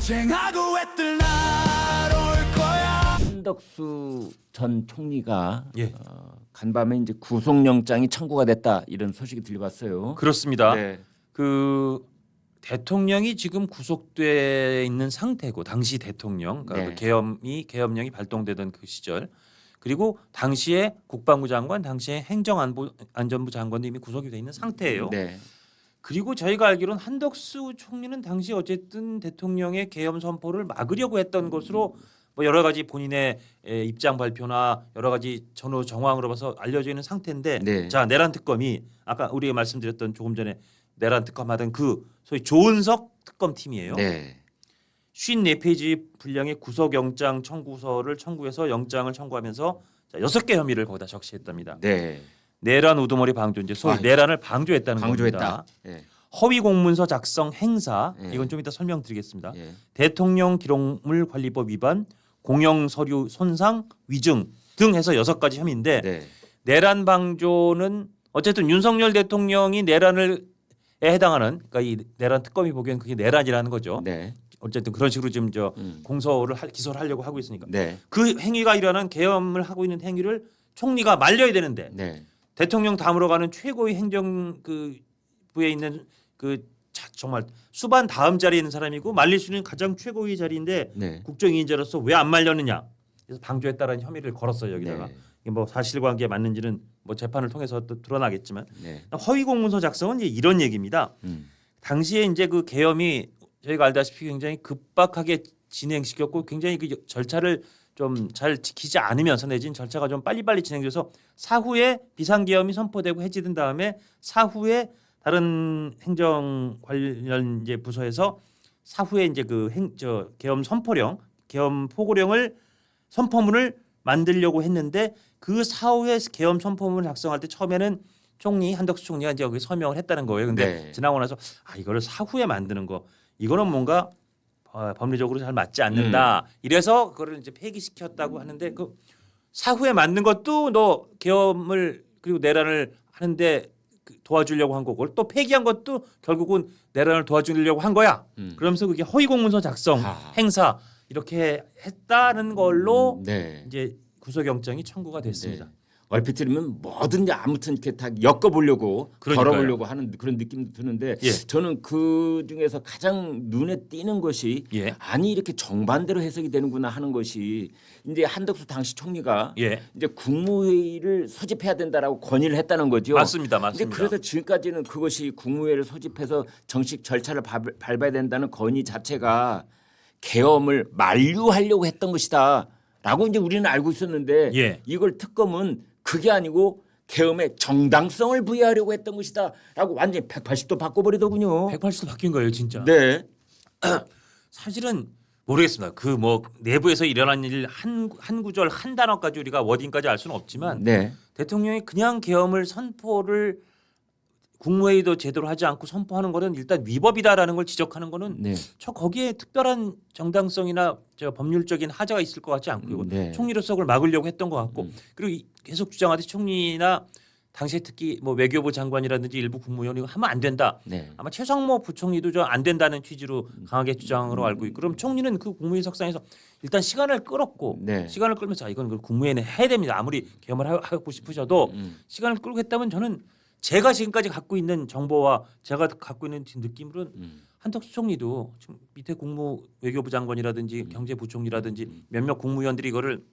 쟁하고 애들 날올 거야. 한덕수 전 총리가 예. 간밤에 이제 구속영장이 청구가 됐다 이런 소식이 들려왔어요. 그렇습니다. 네. 그 대통령이 지금 구속돼 있는 상태고 당시 대통령 그러니까 네. 그 계엄령이 발동되던 그 시절 그리고 당시에 국방부 장관, 당시에 행정안전부 장관도 이미 구속이 돼 있는 상태예요. 네. 그리고 저희가 알기로는 한덕수 총리는 당시 어쨌든 대통령의 계엄 선포를 막으려고 했던 것으로 뭐 여러 가지 본인의 입장 발표나 여러 가지 전후 정황으로 봐서 알려져 있는 상태인데 네. 자 내란 특검이 아까 우리가 말씀드렸던 조금 전에 내란 특검하던 그 소위 조은석 특검팀이에요. 네. 54페이지 분량의 구속영장 청구서를 청구해서 영장을 청구하면서 자, 6개 혐의를 거기다 적시했답니다. 네. 내란 우두머리 방조 이제 소위 아, 내란을 방조했다는 방조했다. 겁니다. 예. 허위 공문서 작성 행사 예. 이건 좀 이따 설명드리겠습니다. 예. 대통령 기록물 관리법 위반, 공영 서류 손상, 위증 등 해서 6가지 혐의인데 네. 내란 방조는 어쨌든 윤석열 대통령이 내란에 해당하는 그러니까 이 내란 특검이 보기엔 그게 내란이라는 거죠. 네. 어쨌든 그런 식으로 지금 저 공소를 기소를 하려고 하고 있으니까 네. 그 행위가 일어나는 계엄을 하고 있는 행위를 총리가 말려야 되는데 네. 대통령 다음으로 가는 최고의 행정 그 부에 있는 그 정말 수반 다음 자리에 있는 사람이고 말릴 수 있는 가장 최고의 자리인데 네. 국정위원장으로서 왜 안 말렸느냐 그래서 방조했다라는 혐의를 걸었어요 여기다가 네. 이게 뭐 사실관계 맞는지는 뭐 재판을 통해서 또 드러나겠지만 네. 허위 공문서 작성은 이제 이런 얘기입니다. 당시에 이제 그 계엄이 저희가 알다시피 굉장히 급박하게 진행시켰고 굉장히 그 절차를 좀 잘 지키지 않으면서 내진 절차가 좀 빨리빨리 진행돼서 사후에 비상계엄이 선포되고 해지된 다음에 사후에 다른 행정 관련 이제 부서에서 사후에 이제 그 계엄 선포령, 계엄 포고령을 선포문을 만들려고 했는데 그 사후에 계엄 선포문을 작성할 때 처음에는 총리 한덕수 총리가 이제 여기 서명을 했다는 거예요. 근데 네. 지나고 나서 이거를 사후에 만드는 거 이거는 뭔가 법리적으로 잘 맞지 않는다. 이래서 그거를 이제 폐기시켰다고 하는데 그 사후에 만든 것도 너 계엄을 그리고 내란을 하는데 도와주려고 한 거고 또 폐기한 것도 결국은 내란을 도와주려고 한 거야. 그러면서 그게 허위 공문서 작성 행사 이렇게 했다는 걸로 네. 이제 구속영장이 청구가 됐습니다. 네. 얼핏 들으면 뭐든지 아무튼 이렇게 다 엮어보려고 그러니까요. 걸어보려고 하는 그런 느낌도 드는데 예. 저는 그 중에서 가장 눈에 띄는 것이 예. 아니 이렇게 정반대로 해석이 되는구나 하는 것이 이제 한덕수 당시 총리가 예. 이제 국무회의를 소집해야 된다라고 건의를 했다는 거죠. 맞습니다. 이제 맞습니다. 그래서 지금까지는 그것이 국무회의를 소집해서 정식 절차를 밟아야 된다는 건의 자체가 계엄을 만류하려고 했던 것이다라고 이제 우리는 알고 있었는데 예. 이걸 특검은 그게 아니고 계엄의 정당성을 부여하려고 했던 것이다라고 완전히 180도 바꿔버리더군요. 180도 바뀐 거예요, 진짜. 네. 사실은 모르겠습니다. 그 뭐 내부에서 일어난 일 한 구절 한 단어까지 우리가 워딩까지 알 수는 없지만 네. 대통령이 그냥 계엄을 선포를 국무회의도 제대로 하지 않고 선포하는 거는 일단 위법이다라는 걸 지적하는 거는 네. 저 거기에 특별한 정당성이나 저 법률적인 하자가 있을 것 같지 않고요. 네. 총리로서 그걸 막으려고 했던 것 같고 그리고 계속 주장하듯이 총리나 당시에 특히 뭐 외교부 장관이라든지 일부 국무위원이 하면 안 된다. 네. 아마 최상모 부총리도 저 안 된다는 취지로 강하게 주장으로 알고 있고 그럼 총리는 그 국무회의 석상에서 일단 시간을 끌었고 네. 시간을 끌면서 이건 그 국무회의는 해야 됩니다. 아무리 계엄을 하고 싶으셔도 시간을 끌고 했다면 저는 제가 지금까지 갖고 있는 정보와 제가 갖고 있는 느낌으로는 한덕수 총리도 지금 밑에 국무 외교부 장관이라든지 경제부총리라든지 몇몇 국무위원들이 이거를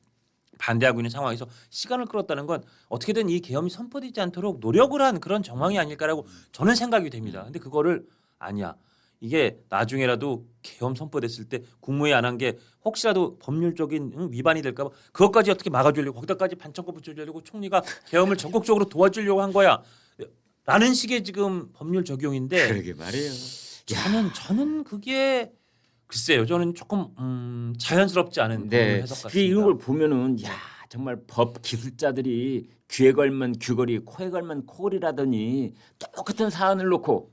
반대하고 있는 상황에서 시간을 끌었다는 건 어떻게든 이 계엄이 선포되지 않도록 노력을 한 그런 정황이 아닐까라고 저는 생각이 됩니다. 근데 그거를 아니야. 이게 나중에라도 계엄 선포됐을 때 국무회의 안 한 게 혹시라도 법률적인 위반이 될까 봐 그것까지 어떻게 막아주려고 거기다까지 반창고 붙여주려고 총리가 계엄을 적극적으로 도와주려고 한 거야. 라는 식의 지금 법률 적용인데 그러게 말이에요. 저는 그게 글쎄요. 저는 조금 자연스럽지 않은 네. 해석 그게 이런 같습니다. 걸 보면은 야 정말 법 기술자들이 귀에 걸면 귀걸이, 코에 걸면 코걸이라더니 똑같은 사안을 놓고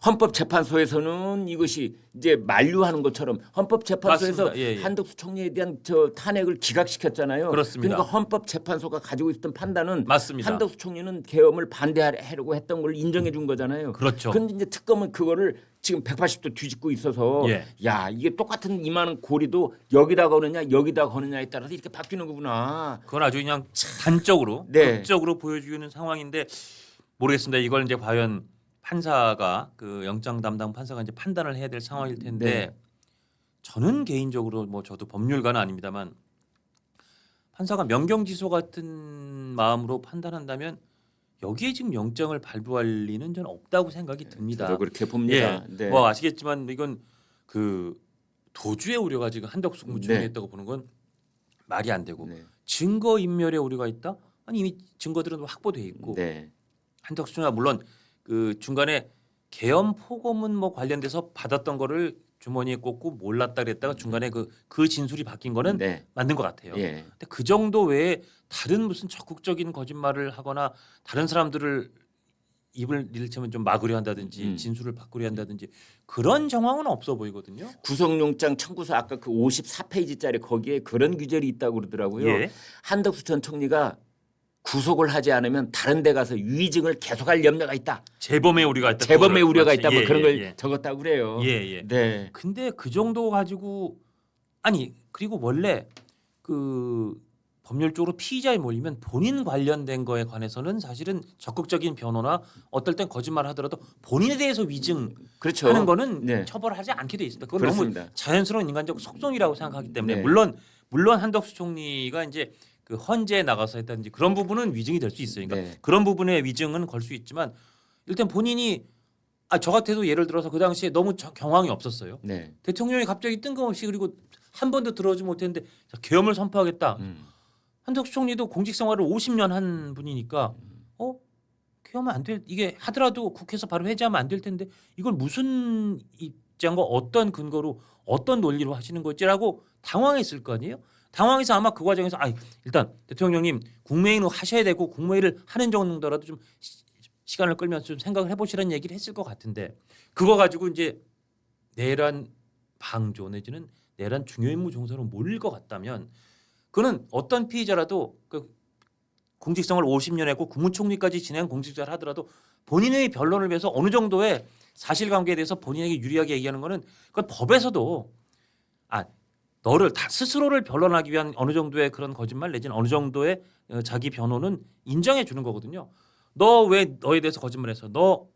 헌법재판소에서는 이것이 이제 만류하는 것처럼 헌법재판소에서 맞습니다. 예, 예. 한덕수 총리에 대한 저 탄핵을 기각시켰잖아요. 그렇습니다. 그러니까 헌법재판소가 가지고 있었던 판단은 맞습니다. 한덕수 총리는 계엄을 반대하려고 했던 걸 인정해 준 거잖아요. 그렇죠. 그런데 이제 특검은 그거를 지금 180도 뒤집고 있어서 예. 야 이게 똑같은 이만한 고리도 여기다 거느냐 여기다 거느냐에 따라서 이렇게 바뀌는 거구나. 그건 아주 그냥 단적으로 네. 극적으로 보여주는 상황인데 모르겠습니다. 이걸 이제 과연 판사가 그 영장 담당 판사가 이제 판단을 해야 될 상황일 텐데 네. 저는 개인적으로 뭐 저도 법률가는 아닙니다만 판사가 명경지소 같은 마음으로 판단한다면 여기에 지금 영장을 발부할 리는 저는 없다고 생각이 듭니다. 저도 그렇게 봅니다. 예. 네. 뭐 아시겠지만 이건 그 도주의 우려가 지금 한덕수 국무총리에 네. 있다고 보는 건 말이 안 되고 네. 증거 인멸의 우려가 있다? 아니 이미 증거들은 확보돼 있고 네. 한덕수 총리가 물론 그 중간에 계엄 포고문 뭐 관련돼서 받았던 거를 주머니에 꽂고 몰랐다 그랬다가 중간에 그 진술이 바뀐 거는 네. 맞는 것 같아요. 예. 근데 그 정도 외에 다른 무슨 적극적인 거짓말을 하거나 다른 사람들을 입을 이를테면 좀 막으려 한다든지 진술을 바꾸려 한다든지 그런 정황은 없어 보이거든요. 구속영장 청구서 아까 그 54페이지짜리 거기에 그런 규절이 있다고 그러더라고요. 예. 한덕수 전 총리가 구속을 하지 않으면 다른 데 가서 위증을 계속할 염려가 있다. 재범의 우려가 있다. 재범의 우려가 그렇지. 있다. 뭐 예, 그런 걸 예, 적었다고 그래요. 예. 예, 예. 네. 근데 그 정도 가지고 아니 그리고 원래 그 법률적으로 피의자에 몰리면 본인 관련된 거에 관해서는 사실은 적극적인 변호나 어떨 땐 거짓말을 하더라도 본인에 대해서 위증하는 그렇죠. 거는 네. 처벌하지 않게 돼 있습니다. 그건 그렇습니다. 너무 자연스러운 인간적 속성이라고 생각하기 때문에 네. 물론 한덕수 총리가 이제 그 헌재에 나가서 했다든지 그런 부분은 위증이 될 수 있어요. 그러니까 네. 그런 부분의 위증은 걸 수 있지만 일단 본인이 저 같아도 예를 들어서 그 당시에 너무 경황이 없었어요. 네. 대통령이 갑자기 뜬금없이 그리고 한 번도 들어오지 못했는데 자, 계엄을 선포하겠다. 한덕수 총리도 공직 생활을 50년 한 분이니까 계엄은 안 될 이게 하더라도 국회에서 바로 해제하면 안 될 텐데 이걸 무슨 입장과 어떤 근거로 어떤 논리로 하시는 거지라고 당황했을 거 아니에요? 당황해서 아마 그 과정에서 일단 대통령님 국무회의는 하셔야 되고 국무회의를 하는 정도라도 좀 시간을 끌면서 좀 생각을 해보시라는 얘기를 했을 것 같은데 그거 가지고 이제 내란 방조 내지는 내란 중요 임무 종사로 몰릴 것 같다면 그는 어떤 피의자라도 그 공직생활 50년 했고 국무총리까지 지낸 공직자를 하더라도 본인의 변론을 위해서 어느 정도의 사실관계에 대해서 본인에게 유리하게 얘기하는 거는 그건 법에서도 너를 다 스스로를 변론하기 위한 어느 정도의 그런 거짓말 내지는 어느 정도의 자기 변호는 인정해 주는 거거든요. 너 왜 너에 대해서 거짓말했어? 너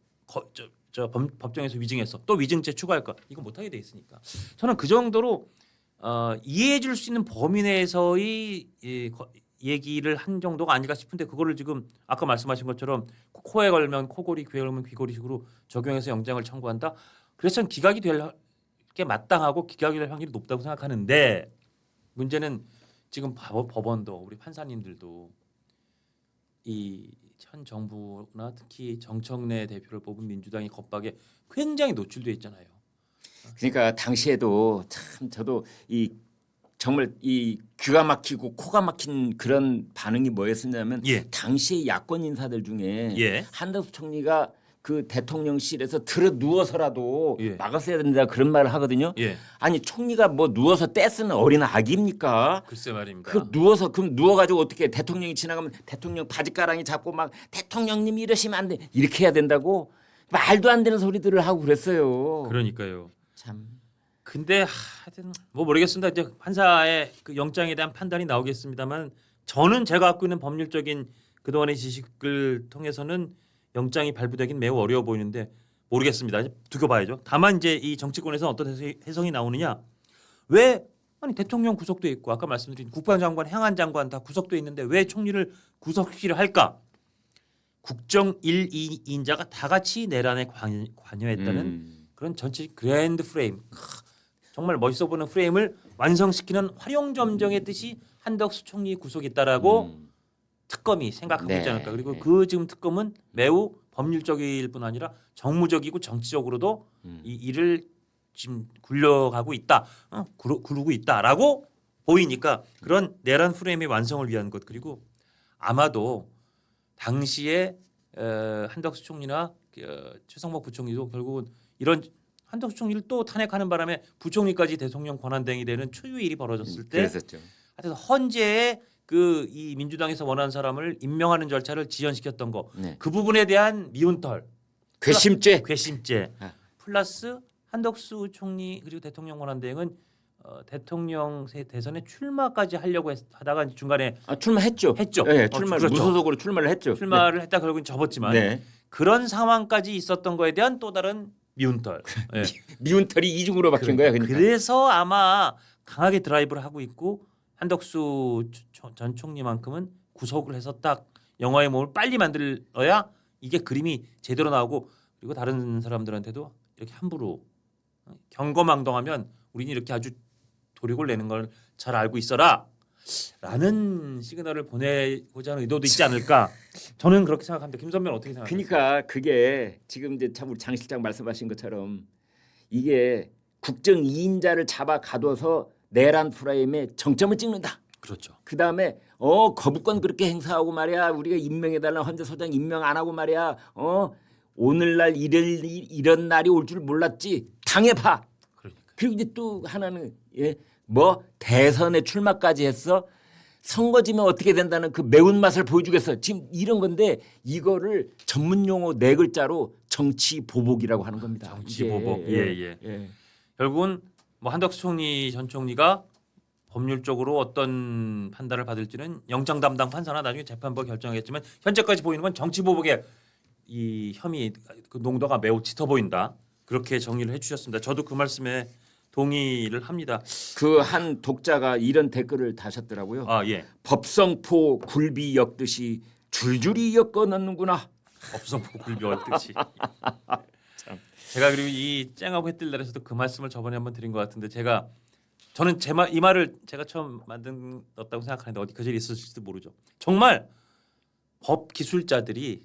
법정에서 위증했어. 또 위증죄 추가할까? 이거 못하게 돼 있으니까. 저는 그 정도로 이해해 줄 수 있는 범위 내에서의 얘기를 한 정도가 아닐까 싶은데 그거를 지금 아까 말씀하신 것처럼 코에 걸면 코골이, 귀에 걸면 귀걸이식으로 적용해서 영장을 청구한다. 그래서 기각이 될 게 마땅하고 기각이 될 확률이 높다고 생각하는데 문제는 지금 법원도 우리 판사님들도 이 현 정부나 특히 정청래 대표를 뽑은 민주당이 겁박에 굉장히 노출돼 있잖아요. 그러니까 당시에도 참 저도 이 정말 이 귀가 막히고 코가 막힌 그런 반응이 뭐였었냐면 당시의 야권 인사들 중에 한덕수 총리가 그 대통령실에서 들어 누워서라도 막았어야 된다 그런 말을 하거든요. 아니 총리가 뭐 누워서 떼쓰는 어린 아기입니까? 글쎄 말입니다. 그 누워서 그럼 누워가지고 어떻게 대통령이 지나가면 대통령 바지가랑이 잡고 막 대통령님이 이러시면 안 돼 이렇게 해야 된다고 말도 안 되는 소리들을 하고 그랬어요. 그러니까요. 참. 근데 하여튼 뭐 모르겠습니다. 이제 판사의 그 영장에 대한 판단이 나오겠습니다만 저는 제가 갖고 있는 법률적인 그동안의 지식을 통해서는 영장이 발부되긴 매우 어려워 보이는데 모르겠습니다. 두고 봐야죠. 다만 이제 이 정치권에서 어떤 해석이 나오느냐? 왜 아니 대통령 구속돼 있고 아까 말씀드린 국방장관, 행안장관 다 구속돼 있는데 왜 총리를 구속시키려 할까? 국정 1, 2인자가 다 같이 내란에 관여했다는 그런 전체 그랜드 프레임 정말 멋있어 보이는 프레임을 완성시키는 활용점정의 뜻이 한덕수 총리 구속했다라고 특검이 생각하고 있지 않을까. 그리고 그 지금 특검은 매우 법률적일 뿐 아니라 정무적이고 정치적으로도 이 일을 지금 굴려가고 있다, 구르고 있다라고 보이니까 그런 내란 프레임의 완성을 위한 것 그리고 아마도 당시에 한덕수 총리나 최성목 부총리도 결국은 이런 한덕수 총리를 또 탄핵하는 바람에 부총리까지 대통령 권한대행이 되는 초유의 일이 벌어졌을 때 그랬었죠. 하여튼 헌재에 그 이 민주당에서 원하는 사람을 임명하는 절차를 지연시켰던 거, 네. 그 부분에 대한 미운털, 괘씸죄. 괘씸죄 아. 플러스 한덕수 총리 그리고 대통령 권한대행은 대통령 대선에 출마까지 하려고 하다가 중간에 출마했죠. 했죠. 네, 출마 그렇죠. 무소속으로 출마를 했죠. 출마를 했다 결국은 접었지만 네. 그런 상황까지 있었던 거에 대한 또 다른 미운털. 네. 미운 털이 이중으로 박힌 거야. 그러니까. 그래서 아마 강하게 드라이브를 하고 있고 한덕수 전 총리만큼은 구속을 해서 딱 영화의 몸을 빨리 만들어야 이게 그림이 제대로 나오고 그리고 다른 사람들한테도 이렇게 함부로 경거망동하면 우리는 이렇게 아주 도력을 내는 걸 잘 알고 있어라 라는 시그널을 보내고자 하는 의도도 있지 않을까 저는 그렇게 생각합니다. 김 선배는 어떻게 생각하세요? 그러니까 그게 지금 이제 참 우리 장 실장 말씀하신 것처럼 이게 국정 2인자를 잡아 가둬서 내란 프레임에 정점을 찍는다. 그렇죠. 그 다음에 거부권 그렇게 행사하고 말이야 우리가 임명해달라는 헌재소장 임명 안 하고 말이야 오늘날 이런 날이 올 줄 몰랐지 당해봐. 그러니까. 그리고 이제 또 하나는 뭐 대선에 출마까지 했어. 선거지면 어떻게 된다는 그 매운맛을 보여주겠어. 지금 이런 건데 이거를 전문 용어 4글자로 정치 보복이라고 하는 겁니다. 정치 이게. 보복. 예. 결국은 뭐 한덕수 총리 전 총리가 법률적으로 어떤 판단을 받을지는 영장 담당 판사나 나중에 재판부가 결정하겠지만 현재까지 보이는 건 정치 보복의 이 혐의 그 농도가 매우 짙어 보인다. 그렇게 정리를 해주셨습니다. 저도 그 말씀에 동의를 합니다. 그 한 독자가 이런 댓글을 다셨더라고요. 아 예. 법성포 굴비 엮듯이 줄줄이 엮어 넣는구나. 업성포 굴비와 뜻이. 제가 그리고 이 쨍하고 해뜰 날에서도 그 말씀을 저번에 한번 드린 것 같은데 저는 이 말을 제가 처음 만들었다고 생각하는데 어디 그 자리에 있었을지도 모르죠. 정말 법 기술자들이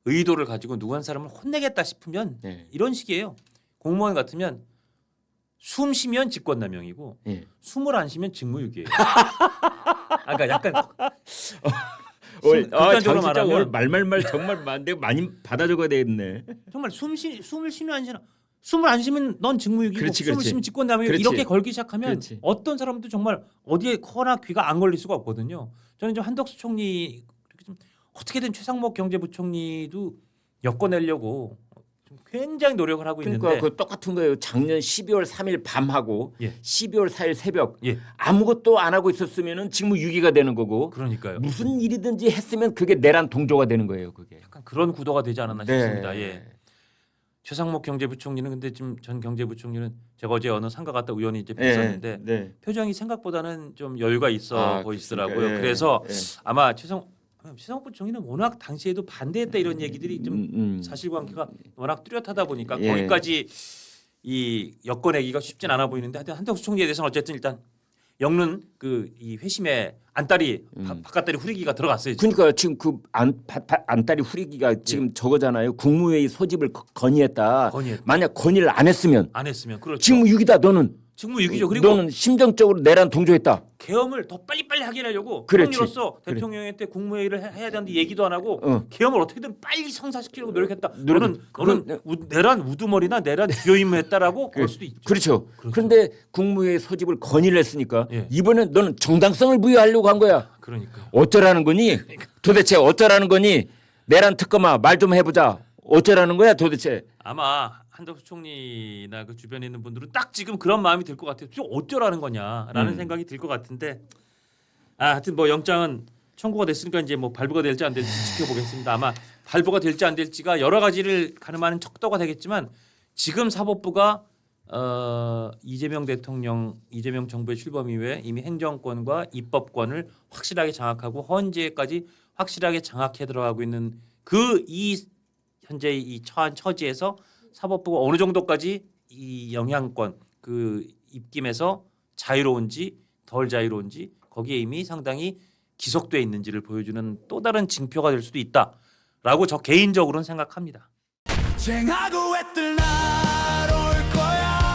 의도를 가지고 누구 한 사람을 혼내겠다 싶으면 네. 이런 식이에요. 공무원 같으면 숨 쉬면 직권남용이고 네. 숨을 안 쉬면 직무유기예요. 그러니까 약간 장실장 말하면 오늘 말말말 정말 내가 많이 받아 적어야 되겠네. 정말 숨을 쉬면 안 쉬나 숨을 안 쉬면 넌 직무유기고 그렇지, 숨을 그렇지. 쉬면 직권남용이고 그렇지. 이렇게 걸기 시작하면 그렇지. 어떤 사람도 정말 어디에 코나 귀가 안 걸릴 수가 없거든요. 저는 좀 한덕수 총리 좀 어떻게든 최상목 경제부총리도 엮어내려고 좀 굉장히 노력을 하고 그러니까 있는데 그 똑같은 거예요. 작년 12월 3일 밤하고 예. 12월 4일 새벽 예. 아무것도 안 하고 있었으면은 직무유기가 되는 거고 그러니까요. 무슨 일이든지 했으면 그게 내란 동조가 되는 거예요. 그게. 약간 그런 구도가 되지 않았나 네. 싶습니다. 예. 최상목 경제부총리는 근데 지금 전 경제부총리는 제가 어제 어느 상가 갔다 우연히 이제 뵀었는데 네. 표정이 생각보다는 좀 여유가 있어 보이시더라고요. 그렇습니까? 예. 그래서 예. 아마 최상목 부총리는 워낙 당시에도 반대했다 이런 얘기들이 좀 사실관계가 워낙 뚜렷하다 보니까 예. 거기까지 이 엮어내기가 쉽진 않아 보이는데 하여튼 한덕수 총리에 대해서는 어쨌든 일단 엮는 그 이 회심의 안달이 바깥다리 후리기가 들어갔어요. 지금. 그러니까 지금 그 안달이 후리기가 지금 저거잖아요. 국무회의 소집을 건의했다. 건의했다. 만약 건의를 안 했으면 안 했으면 그렇죠. 직무유기다. 너는 직무유기죠. 그리고 너는 심정적으로 내란 동조했다. 계엄을 더 빨리빨리 하게 하려고 그렇지. 총리로서 대통령한테 국무회의를 해야 되는데 얘기도 안 하고 계엄을 어떻게든 빨리 성사시키려고 노력했다. 너는 내란 우두머리나 내란 비호임했다라고 볼 수도 있죠. 그렇죠. 그런데 국무회의 소집을 건의를 했으니까 예. 이번엔 너는 정당성을 부여하려고 한 거야. 그러니까 어쩌라는 거니? 도대체 어쩌라는 거니? 내란 특검아 말 좀 해보자. 어쩌라는 거야 도대체? 아마 한덕수 총리나 그 주변에 있는 분들은 딱 지금 그런 마음이 들 것 같아요. 좀 어쩌라는 거냐라는 생각이 들 것 같은데 하여튼 뭐 영장은 청구가 됐으니까 이제 뭐 발부가 될지 안 될지 지켜보겠습니다. 아마 발부가 될지 안 될지가 여러 가지를 가늠하는 척도가 되겠지만 지금 사법부가 이재명 정부의 출범 이후에 이미 행정권과 입법권을 확실하게 장악하고 헌재까지 확실하게 장악해 들어가고 있는 이 현재 이 처한 처지에서 사법부가 어느 정도까지 이 영향권 그 입김에서 자유로운지 덜 자유로운지 거기에 이미 상당히 기속돼 있는지를 보여주는 또 다른 징표가 될 수도 있다라고 저 개인적으로는 생각합니다. 쟁하고 애뜰 날